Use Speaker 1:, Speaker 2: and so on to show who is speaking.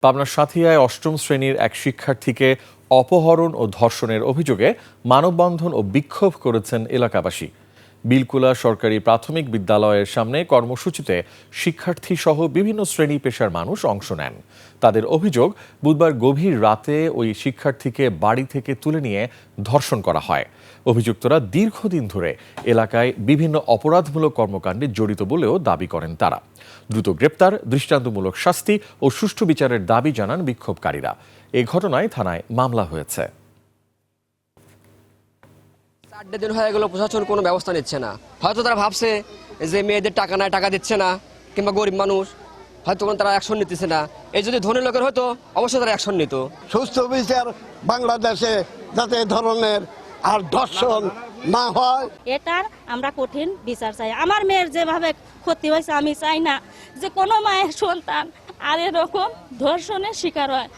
Speaker 1: পাবনার সাথিয়ায় অষ্টম শ্রেণীর এক শিক্ষার্থীকে অপহরণ ও ধর্ষণের অভিযোগে মানববন্ধন ও বিক্ষোভ করেছেন এলাকাবাসী। বিলকুলা সরকারি প্রাথমিক বিদ্যালয়ের সামনে কর্মসূচিতে শিক্ষার্থী সহ বিভিন্ন শ্রেণী পেশার মানুষ অংশ নেন। তাদের অভিযোগ, বুধবার গভীর রাতে ওই শিক্ষার্থীকে বাড়ি থেকে তুলে নিয়ে ধর্ষণ করা হয়। অভিযুক্তরা দীর্ঘদিন ধরে এলাকায় বিভিন্ন অপরাধমূলক কর্মকাণ্ডে জড়িত বলেও দাবি করেন তারা। দ্রুত গ্রেপ্তার, দৃষ্টান্তমূলক শাস্তি ও সুষ্ঠু বিচারের দাবি জানান বিক্ষোভকারীরা। এ ঘটনায় থানায় মামলা হয়েছে।
Speaker 2: 4 দিন হয়ে গেল, প্রশাসন কোনো ব্যবস্থা নিচ্ছে না। হয়তো তারা ভাবছে যে মেয়েদের টাকা নাই, টাকা দিচ্ছে না, কিংবা গরিব মানুষ, হয়তো তারা অ্যাকশন নিতেছে না। এই যদি ধনী লোকের হয়তো অবশ্যই তারা অ্যাকশন নিত।
Speaker 3: সুস্থ বিচার বাংলাদেশে যাতে ধরনের আর ধর্ষণ না হয়,
Speaker 4: এটার আমরা কঠিন বিচার চাই। আমার মেয়ের যেভাবে ক্ষতি হয়েছে, আমি চাই না যে কোনো মায়ের সন্তান আর এরকম ধর্ষণের শিকার হয়।